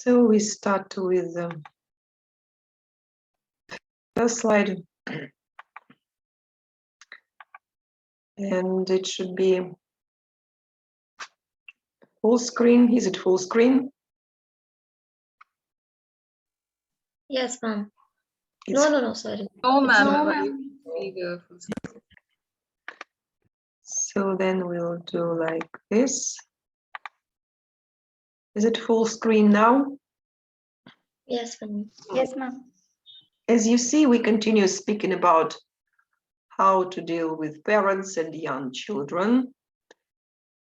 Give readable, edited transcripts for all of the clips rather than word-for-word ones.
So we start with the first slide, and it should be full screen. Is it full screen? Yes, ma'am. No, sorry. No, ma'am. No, So then we'll do like this. Is it full screen now? Yes, ma'am. Yes, ma'am. As you see, we continue speaking about how to deal with parents and young children.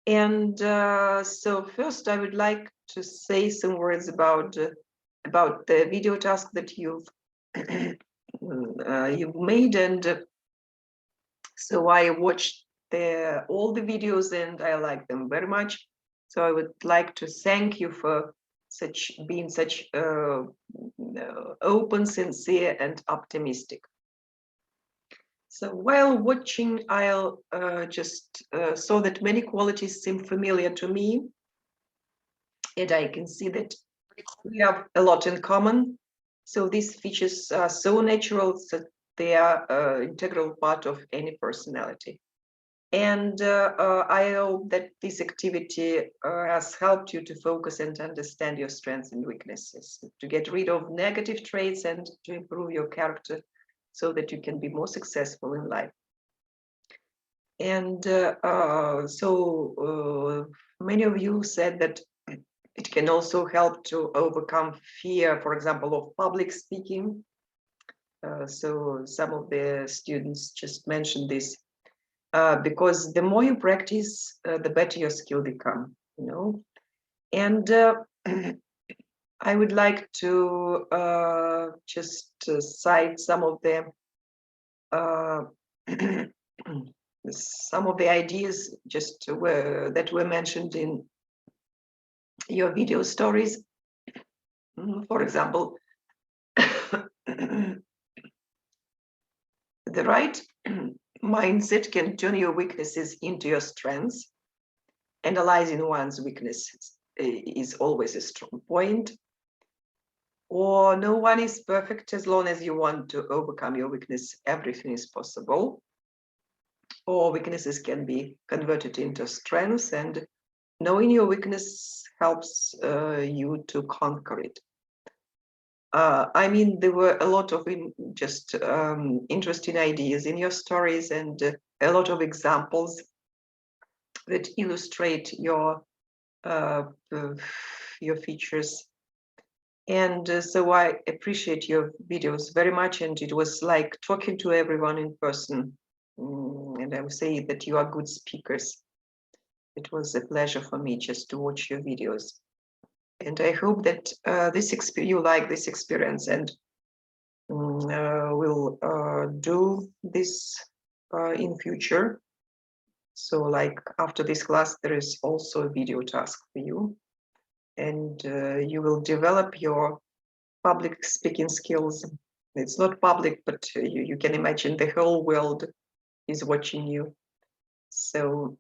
And so first I would like to say some words about the video task that you've made. And so I watched all the videos and I like them very much. So I would like to thank you for being such open, sincere, and optimistic. So while watching, I'll just saw that many qualities seem familiar to me, and I can see that we have a lot in common. So these features are so natural that they are an integral part of any personality. And I hope that this activity has helped you to focus and understand your strengths and weaknesses, to get rid of negative traits and to improve your character so that you can be more successful in life. And many of you said that it can also help to overcome fear, for example, of public speaking. So some of the students just mentioned this, because the more you practice, the better your skill become, you know. And I would like to just cite some of the ideas just that were mentioned in your video stories. For example, the right mindset can turn your weaknesses into your strengths. Analyzing one's weaknesses is always a strong point. Or no one is perfect. As long as you want to overcome your weakness, everything is possible. Or weaknesses can be converted into strengths, and knowing your weakness helps you to conquer it. I mean, there were a lot of interesting ideas in your stories and a lot of examples that illustrate your features. And so I appreciate your videos very much, and it was like talking to everyone in person. And I would say that you are good speakers. It was a pleasure for me just to watch your videos. And I hope that you like this experience and will do this in future. So like after this class, there is also a video task for you. And you will develop your public speaking skills. It's not public, but you can imagine the whole world is watching you. So,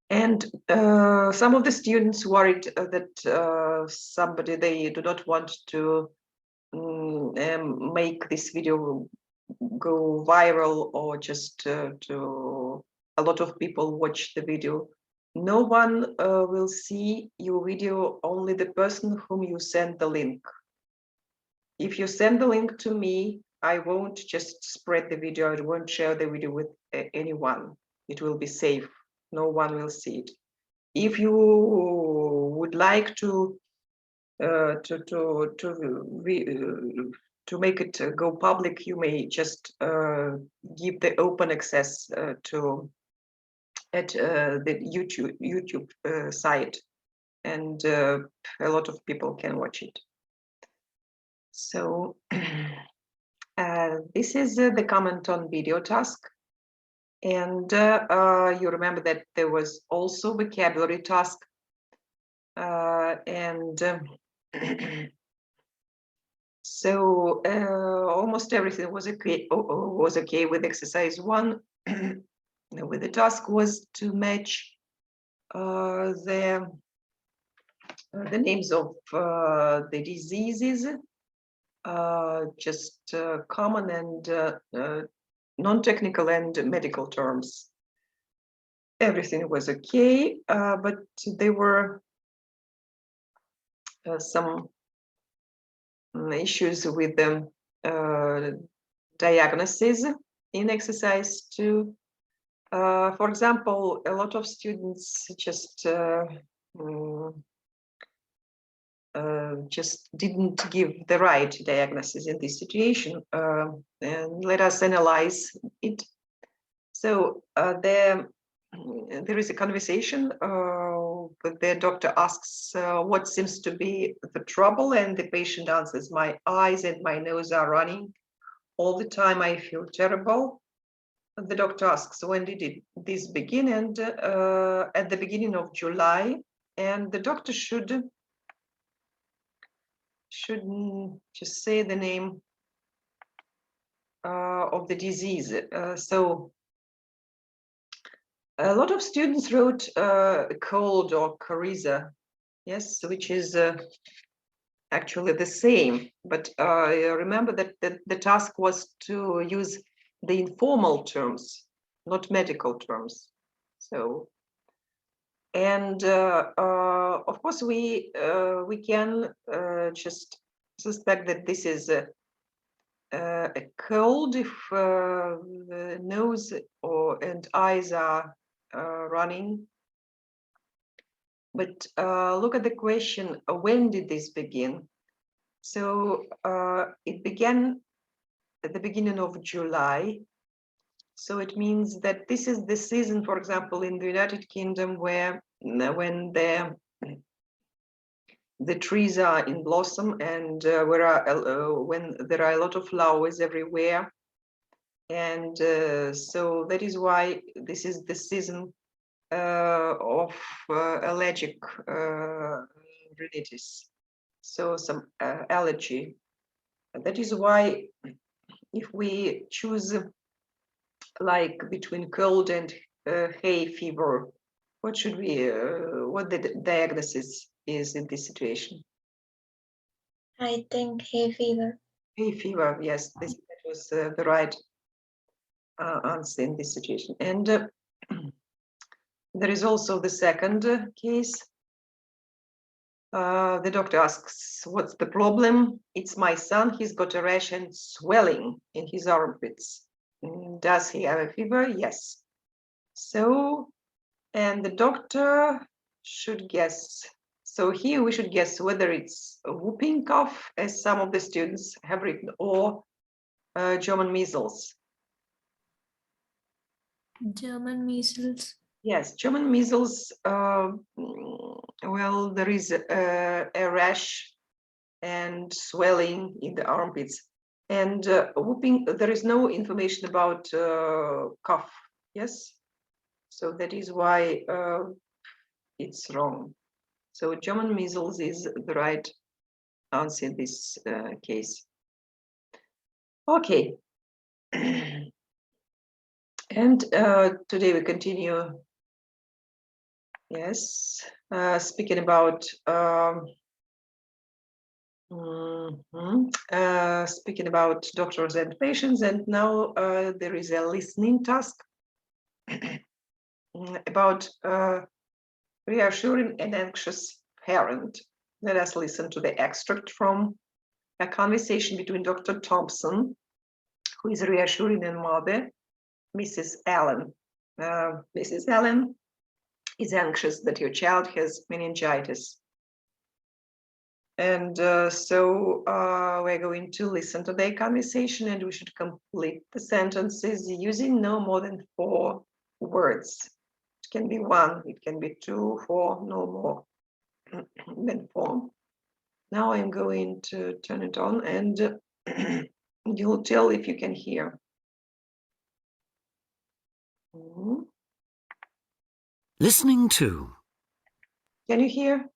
and some of the students worried that they do not want to make this video go viral, or just to a lot of people watch the video. No one will see your video, only the person whom you send the link. If you send the link to me, I won't just spread the video, I won't share the video with anyone. It will be safe, no one will see it. If you would like to make it go public, you may just give the open access to the YouTube site, and a lot of people can watch it. So this is the comment on video task. And you remember that there was also vocabulary task. So almost everything was okay with exercise 1. With the task was to match the the names of the diseases, just common and non-technical and medical terms. Everything was okay, but there were some issues with the diagnosis in exercise 2. For example, a lot of students just didn't give the right diagnosis in this situation, and let us analyze it. So there is a conversation, but the doctor asks what seems to be the trouble, and the patient answers, my eyes and my nose are running all the time, I feel terrible. The doctor asks, when did this begin? And at the beginning of July, and the doctor should just say the name of the disease. So a lot of students wrote cold or coryza, yes, which is actually the same, but remember that the task was to use the informal terms, not medical terms. So, and of course we can just suspect that this is a cold if the nose and eyes are running. But look at the question, when did this begin? So it began at the beginning of July. So it means that this is the season, for example, in the United Kingdom, where when the trees are in blossom and when there are a lot of flowers everywhere. And so that is why this is the season of allergic rhinitis, so some allergy. That is why if we choose like between cold and hay fever, what should we, what the diagnosis is in this situation? I think hay fever. Hay fever, yes, that was the right answer in this situation. And there is also the second case. The doctor asks, what's the problem? It's my son, he's got a rash and swelling in his armpits. Does he have a fever? Yes. So, and the doctor should guess. So here we should guess whether it's a whooping cough, as some of the students have written, or German measles. German measles. Yes, German measles, well, there is a rash and swelling in the armpits. And whooping, there is no information about cough, yes? So that is why it's wrong. So German measles is the right answer in this case. Okay. And today we continue, yes, speaking about speaking about doctors and patients, and now there is a listening task about reassuring an anxious parent. Let us listen to the extract from a conversation between Dr. Thompson, who is reassuring a mother, Mrs. Allen. Mrs. Allen is anxious that your child has meningitis. And so we're going to listen to their conversation, and we should complete the sentences using no more than 4 words. It can be 1, it can be 2, 4, no more than 4. Now I'm going to turn it on, and you'll tell if you can hear. Listening to. Can you hear?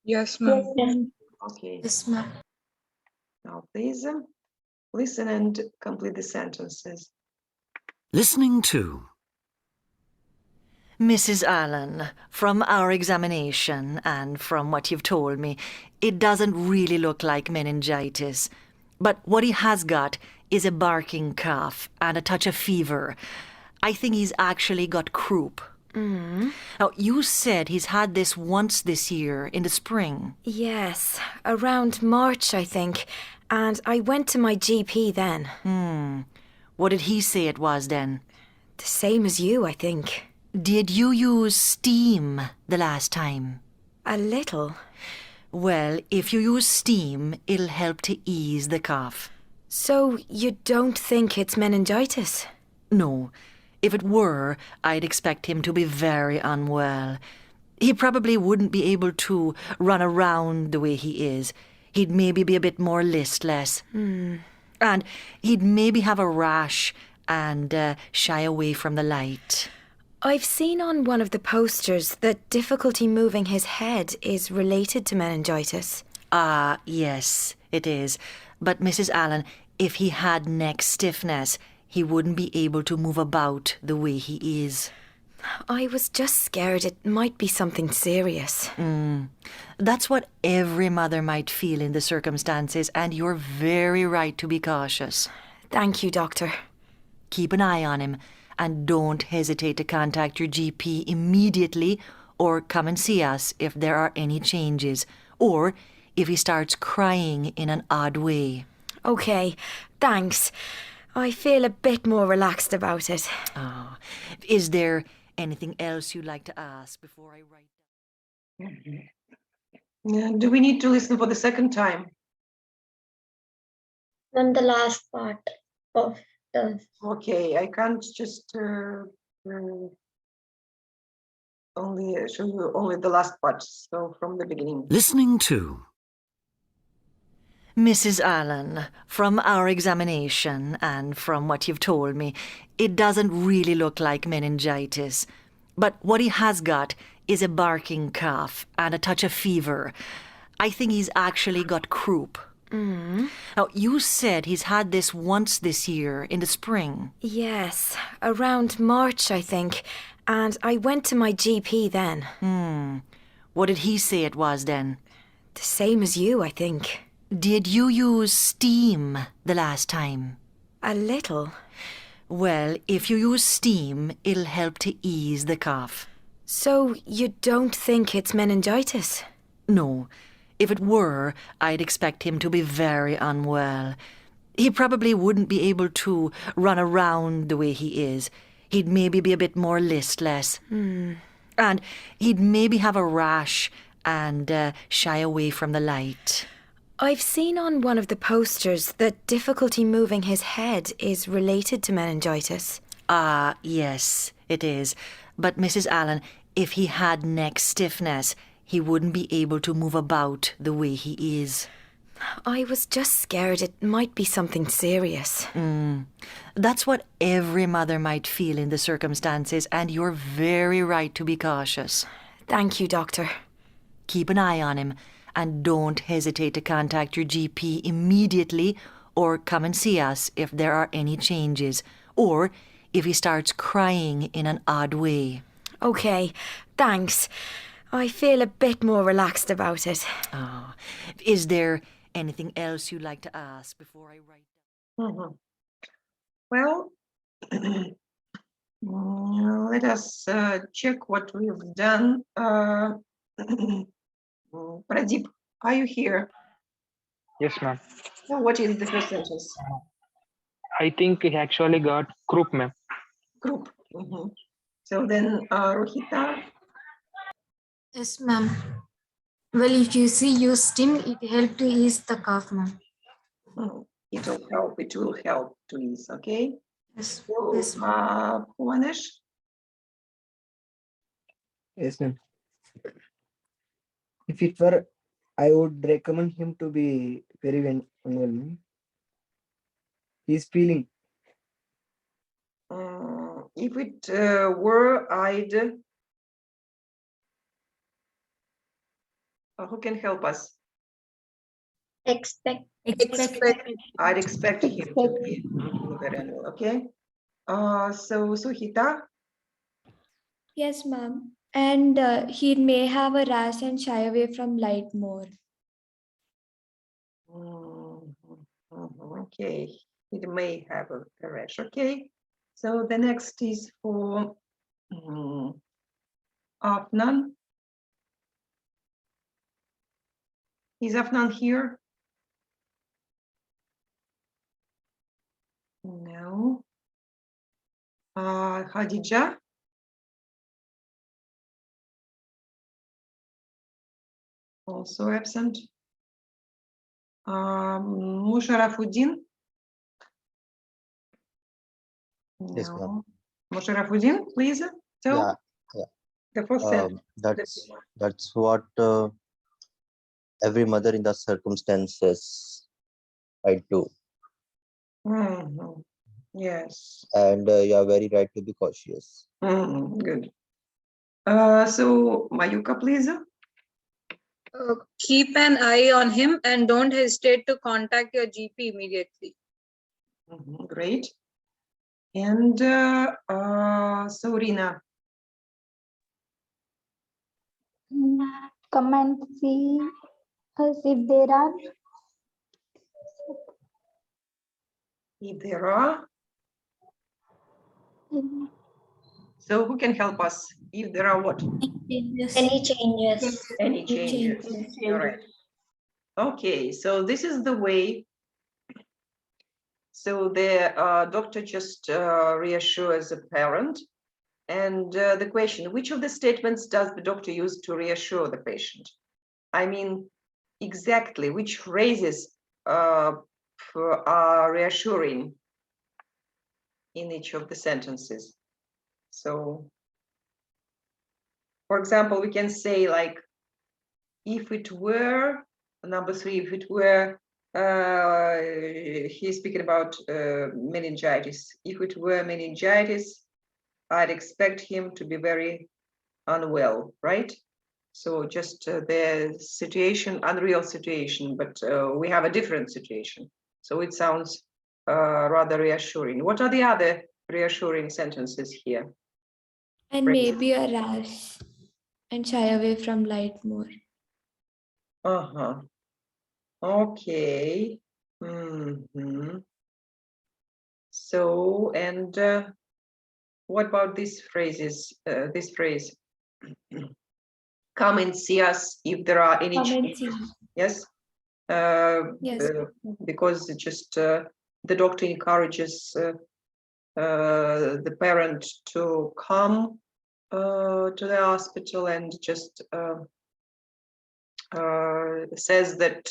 Yes, ma'am. Yes. Okay. Yes, ma'am. Now please listen and complete the sentences. Listening to. Mrs. Allen, from our examination and from what you've told me, it doesn't really look like meningitis. But what he has got is a barking cough and a touch of fever. I think he's actually got croup. Now, you said he's had this once this year in the spring. Yes, around March, I think. And I went to my GP then. What did he say it was then? The same as you, I think. Did you use steam the last time? A little. Well, if you use steam, it'll help to ease the cough. So you don't think it's meningitis? No. If it were, I'd expect him to be very unwell. He probably wouldn't be able to run around the way he is. He'd maybe be a bit more listless. And he'd maybe have a rash and shy away from the light. I've seen on one of the posters that difficulty moving his head is related to meningitis. Ah, yes, it is. But Mrs. Allen, if he had neck stiffness, he wouldn't be able to move about the way he is. I was just scared it might be something serious. That's what every mother might feel in the circumstances, and you're very right to be cautious. Thank you, Doctor. Keep an eye on him, and don't hesitate to contact your GP immediately or come and see us if there are any changes, or if he starts crying in an odd way. Okay, thanks. I feel a bit more relaxed about it. Oh, is there anything else you'd like to ask before I write? Do we need to listen for the second time? From the last part of the Okay, I can't just only show you only the last part, so from the beginning. Listening to. Mrs. Allen, from our examination and from what you've told me, it doesn't really look like meningitis. But what he has got is a barking cough and a touch of fever. I think he's actually got croup. Now, you said he's had this once this year in the spring. Yes, around March, I think. And I went to my GP then. What did he say it was then? The same as you, I think. Did you use steam the last time? A little. Well, if you use steam, it'll help to ease the cough. So you don't think it's meningitis? No. If it were, I'd expect him to be very unwell. He probably wouldn't be able to run around the way he is. He'd maybe be a bit more listless. And he'd maybe have a rash and shy away from the light. I've seen on one of the posters that difficulty moving his head is related to meningitis. Ah, yes, it is. But Mrs. Allen, if he had neck stiffness, he wouldn't be able to move about the way he is. I was just scared it might be something serious. That's what every mother might feel in the circumstances, and you're very right to be cautious. Thank you, Doctor. Keep an eye on him, and don't hesitate to contact your GP immediately or come and see us if there are any changes, or if he starts crying in an odd way. Okay, thanks. I feel a bit more relaxed about it. Oh, is there anything else you'd like to ask before I write? Well, let us check what we've done. Pradeep, are you here? Yes, ma'am. So what is the first sentence? I think he actually got croup, ma'am. Group. So then, Rohita. Yes, ma'am. Well, if you see use steam, it help to ease the cough, ma'am. It will help. It will help to ease. Okay. Yes, So, yes, ma'am. Bhuvanesh. Yes, ma'am. If it were, I would recommend him to be very unwell. Ma'am. He's feeling. If it were, I'd. Who can help us? expect I'd expect him to be very unwell. Okay. So Suhita. Yes, ma'am. And he may have a rash and shy away from light more. Okay, it may have a rash. Okay, so the next is for Afnan. Is Afnan here? No. Khadija? Also absent. Musharafuddin? Yes, ma'am. No. Musharafuddin, please tell Yeah, yeah. the first sentence. That's what every mother in the circumstances I do. Mhm. Yes. And you are very right to be cautious. Good. So Mayuka, please. Keep an eye on him and don't hesitate to contact your GP immediately. Great. And so Rina. Come and see us if there are. If there are. So who can help us? If there are what? Any changes? Any changes. All right. Okay, so this is the way. So the doctor just reassures the parent. And the question, which of the statements does the doctor use to reassure the patient? I mean, exactly which phrases are reassuring in each of the sentences. So, for example, we can say like, if it were, number 3, if it were, he's speaking about meningitis. If it were meningitis, I'd expect him to be very unwell, right? So just the situation, unreal situation, but we have a different situation. So it sounds rather reassuring. What are the other reassuring sentences here? And maybe a rash and shy away from light more. Okay. So, and what about these phrases? This phrase, come and see us if there are any changes. Yes. Yes. Because it just the doctor encourages the parent to come to the hospital and just says that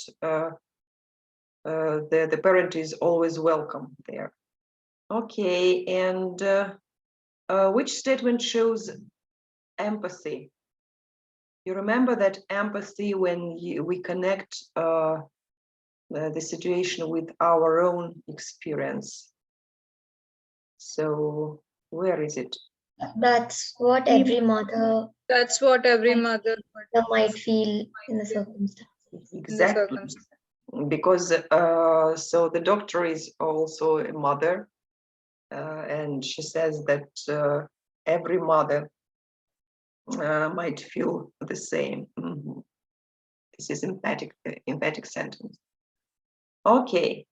the parent is always welcome there. Okay, and which statement shows empathy? You remember that empathy when we connect the situation with our own experience. So where is it? That's what every mother That's what every mother might feel in the circumstance. Exactly. Because so the doctor is also a mother, and she says that every mother might feel the same. This is emphatic sentence. Okay.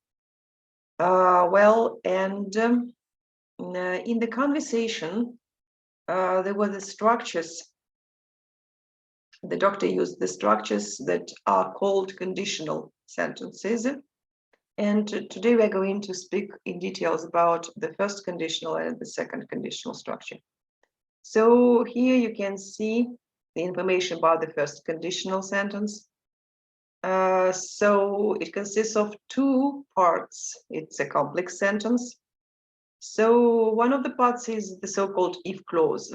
Well, and in the conversation, there were the structures. The doctor used the structures that are called conditional sentences. And today we're going to speak in details about the first conditional and the second conditional structure. So here you can see the information about the first conditional sentence. So it consists of 2 parts. It's a complex sentence. So one of the parts is the so-called if clause.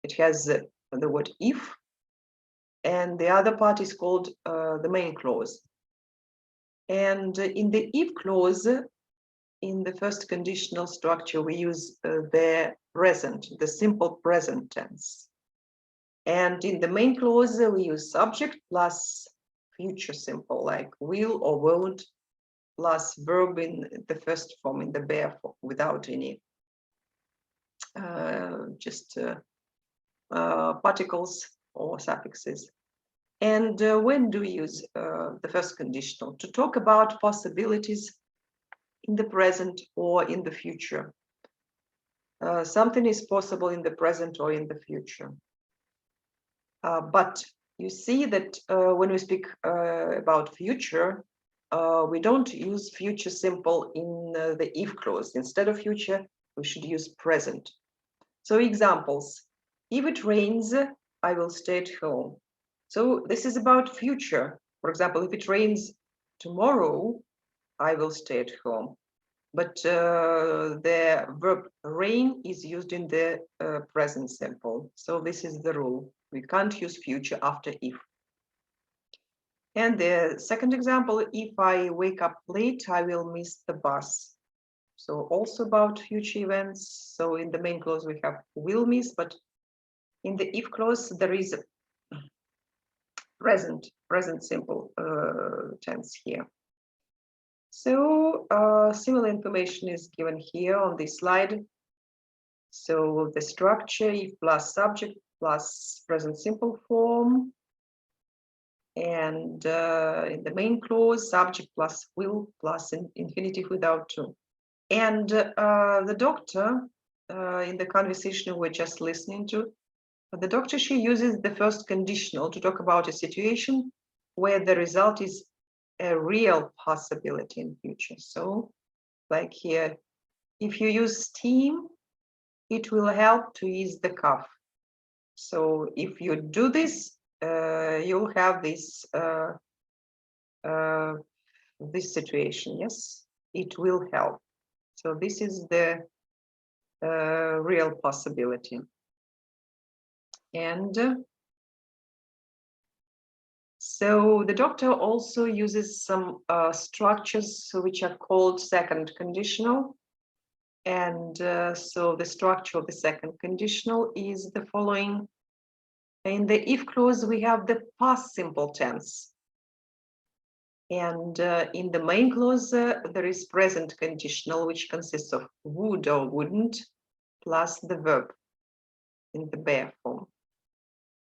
It has the word if, and the other part is called the main clause. And in the if clause, in the first conditional structure, we use the present, the simple present tense. And in the main clause, we use subject plus future simple, like will or won't, plus verb in the first form, in the bare form, without any particles or suffixes. And when do we use the first conditional? To talk about possibilities in the present or in the future. Something is possible in the present or in the future. But you see that when we speak about future, we don't use future simple in the if clause. Instead of future, we should use present. So examples, if it rains, I will stay at home. So this is about future. For example, if it rains tomorrow, I will stay at home. But the verb rain is used in the present simple. So this is the rule. We can't use future after if. And the second example, if I wake up late, I will miss the bus. So also about future events. So in the main clause we have will miss, but in the if clause there is a present simple tense here. So similar information is given here on this slide. So the structure, if plus subject plus present simple form. And in the main clause, subject plus will plus infinitive without to. And the doctor, in the conversation we're just listening to, the doctor, she uses the first conditional to talk about a situation where the result is a real possibility in future. So like here, if you use steam, it will help to ease the cough. So if you do this, you'll have this this situation. Yes, it will help. So this is the real possibility. And so the doctor also uses some structures which are called second conditional. And so the structure of the second conditional is the following. In the if clause, we have the past simple tense. And in the main clause, there is present conditional, which consists of would or wouldn't, plus the verb in the bare form.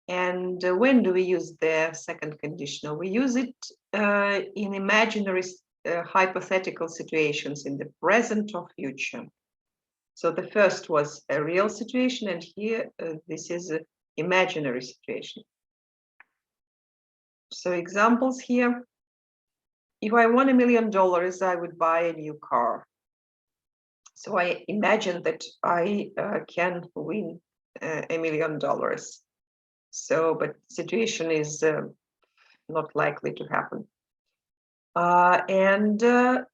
And when do we use the second conditional? We use it in imaginary hypothetical situations in the present or future. So the first was a real situation, and here this is an imaginary situation. So examples here. If I won $1 million, I would buy a new car. So I imagine that I can win $1 million. So, but situation is not likely to happen. And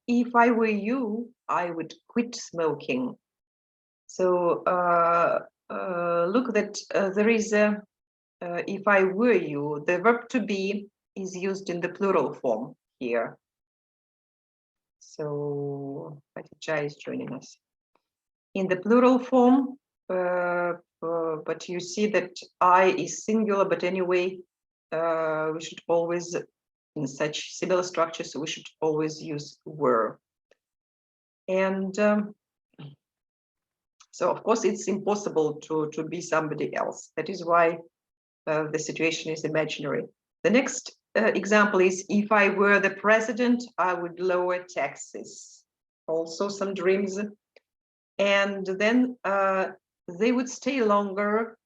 if I were you, I would quit smoking. So look that there is a, if I were you, the verb to be is used in the plural form here. So Khadija is joining us. In the plural form, but you see that I is singular, but anyway, we should always, in such similar structures, we should always use were. And so of course it's impossible to be somebody else. That is why the situation is imaginary. The next example is, if I were the president, I would lower taxes. Also some dreams. And then they would stay longer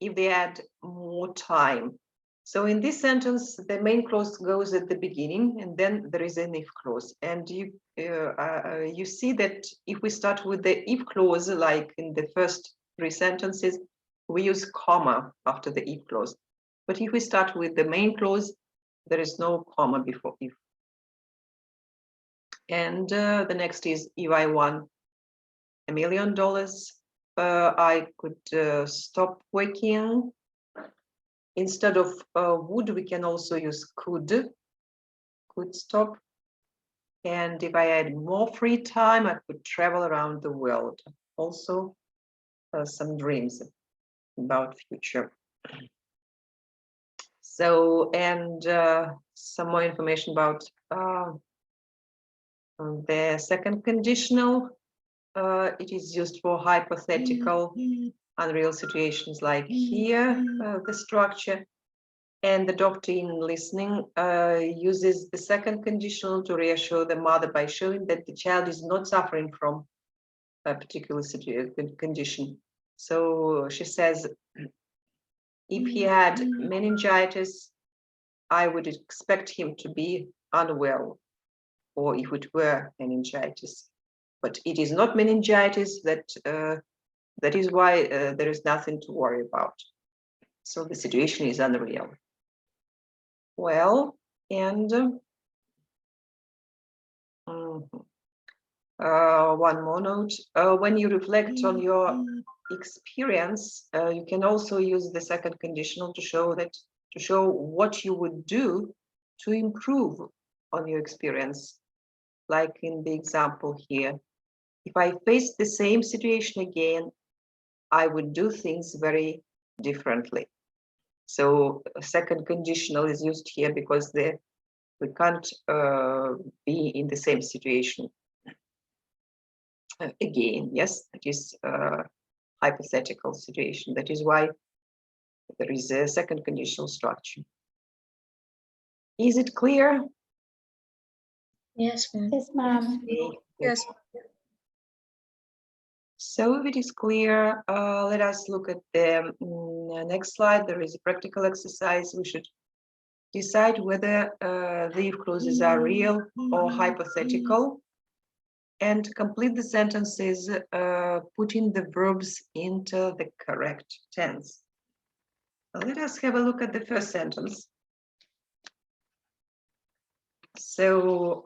if they had more time. So in this sentence, the main clause goes at the beginning, and then there is an if clause. And you see that if we start with the if clause, like in the first 3 sentences, we use comma after the if clause. But if we start with the main clause, there is no comma before if. And the next is, if I won $1 million, I could stop working. Instead of would, we can also use could stop. And if I had more free time, I could travel around the world. Also some dreams about future. So, and some more information about the second conditional. It is used for hypothetical unreal situations like here, the structure. And the doctor in listening uses the second conditional to reassure the mother by showing that the child is not suffering from a particular condition. So she says, if he had meningitis, I would expect him to be unwell, or if it were meningitis. But it is not meningitis, that is why there is nothing to worry about. So the situation is unreal. Well, and one more note. When you reflect on your experience, you can also use the second conditional to show what you would do to improve on your experience. Like in the example here, if I faced the same situation again, I would do things very differently. So a second conditional is used here because we can't be in the same situation again. Yes, that is a hypothetical situation. That is why there is a second conditional structure. Is it clear? Yes, ma'am. Yes, ma'am. Okay. Yes. So if it is clear, let us look at the next slide. There is a practical exercise. We should decide whether the if clauses are real or hypothetical, and complete the sentences putting the verbs into the correct tense. Let us have a look at the first sentence. So,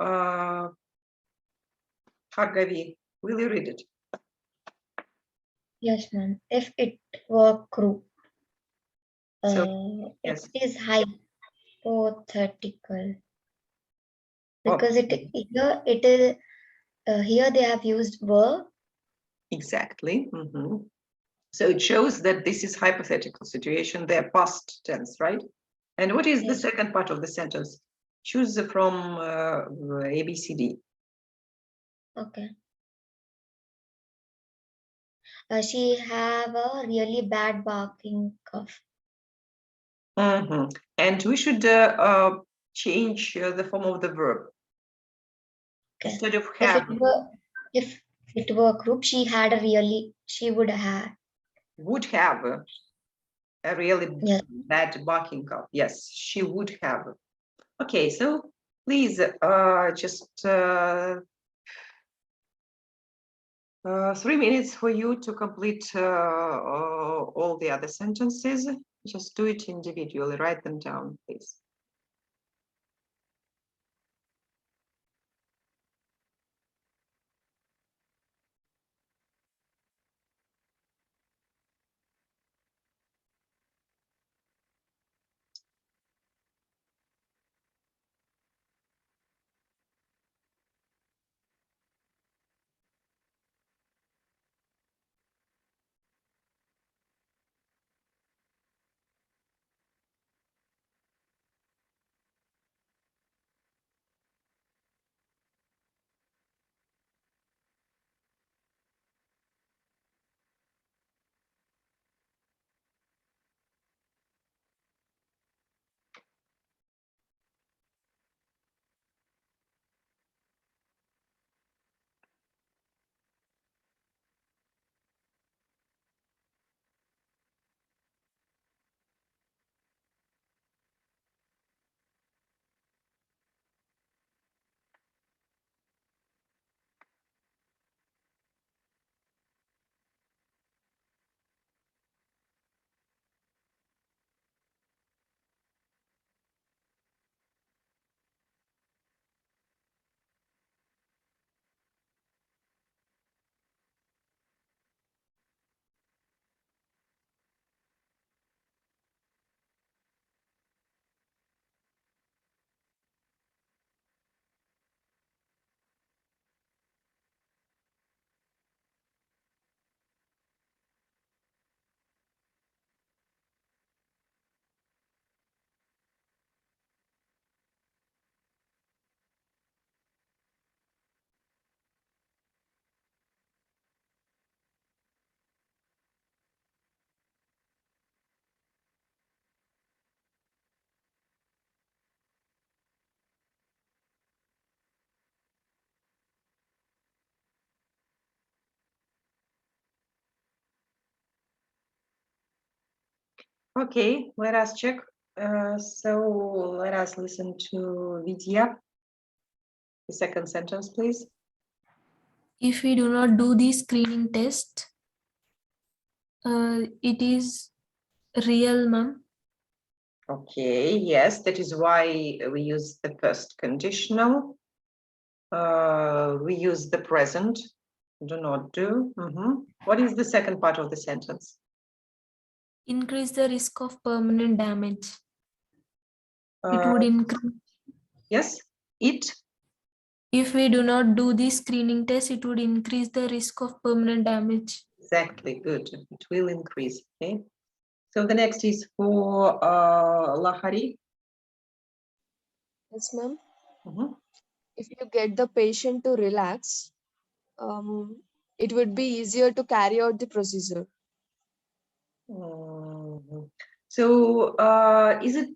Bhargavi, will you read it? Yes, ma'am. If it were group, So, yes. it is hypothetical Oh, because it is here they have used were. exactly. So it shows that this is hypothetical situation, they're past tense, right? And what is the Yes. second part of the sentence? Choose from A, B, C, D. Okay. She have a really bad barking cough. And we should change the form of the verb. Okay. Instead of If have, if it were group, she would have. would have a really Yes. bad barking cough. Yes, she would have. Okay, so please just 3 minutes for you to complete all the other sentences. Just do it individually, write them down, please. Okay, let us check. So let us listen to Vidya. The second sentence, please. If we do not do the screening test, it is real, ma'am. Okay, yes, that is why we use the first conditional. We use the present, do not do. What is the second part of the sentence? Increase the risk of permanent damage. It would increase. Yes, it. If we do not do the screening test, it would increase the risk of permanent damage. Exactly, good. It will increase. Okay. So the next is for Lahari. Yes, ma'am. Mhm. If you get the patient to relax, it would be easier to carry out the procedure. So is it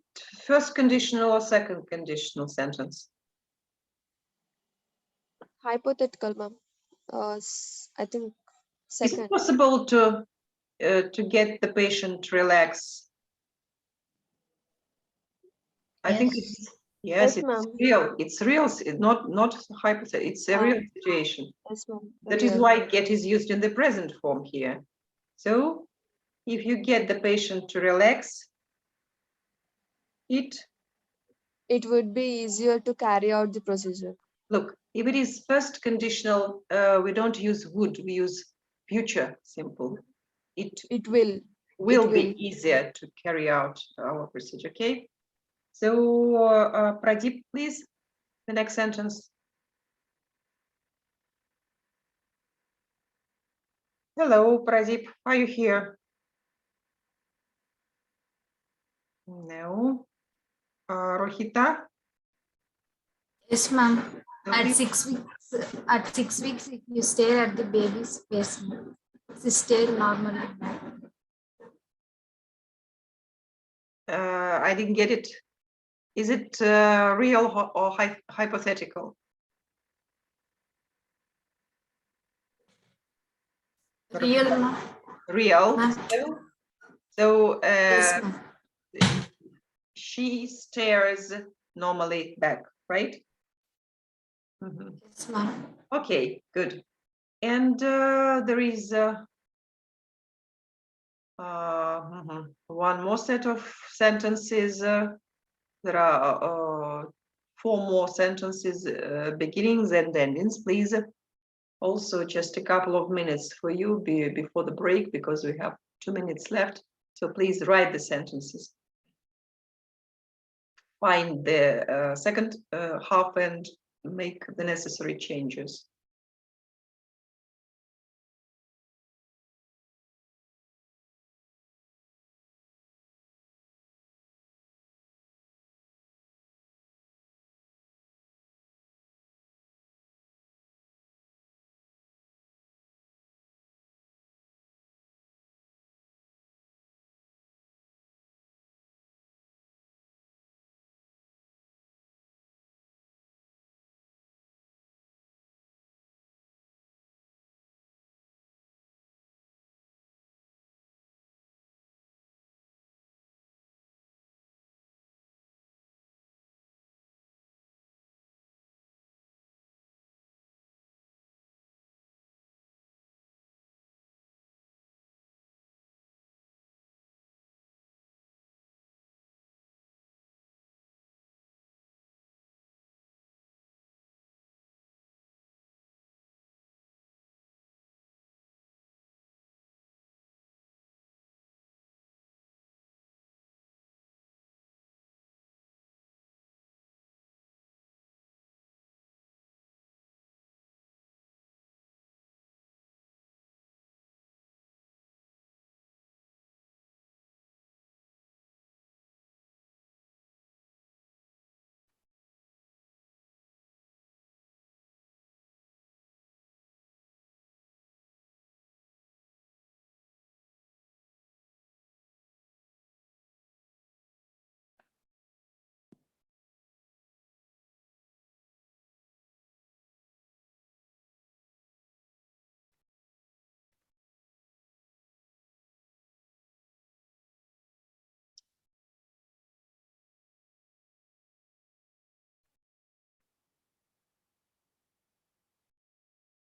first conditional or second conditional sentence? Hypothetical, ma'am. I think Is it second. possible to get the patient to relax? I think Yes. it's yes, Yes, it's ma'am. real. It's real. It's not hypothetical. It's a real situation. Yes, ma'am. That is Real. why get is used in the present form here. So if you get the patient to relax, it would be easier to carry out the procedure. look, if it is first conditional, we don't use would, we use future simple. It will will be will. easier to carry out our procedure. Okay. So Pradeep, please, the next sentence. Hello, Pradeep, are you here? No. Rohita? Yes, ma'am. At Please. 6 weeks, if you stare at the baby's face, it's still normally. I didn't get it. Is it real or hypothetical? Real, ma'am. Real. Ma'am. So Yes, ma'am. she stares normally back, right? Yes, ma'am. Okay, good. And there is one more set of sentences. There are 4 more sentences, beginnings and endings, please. Also, just a couple of minutes for you before the break, because we have 2 minutes left. So please write the sentences. Find the second half and make the necessary changes.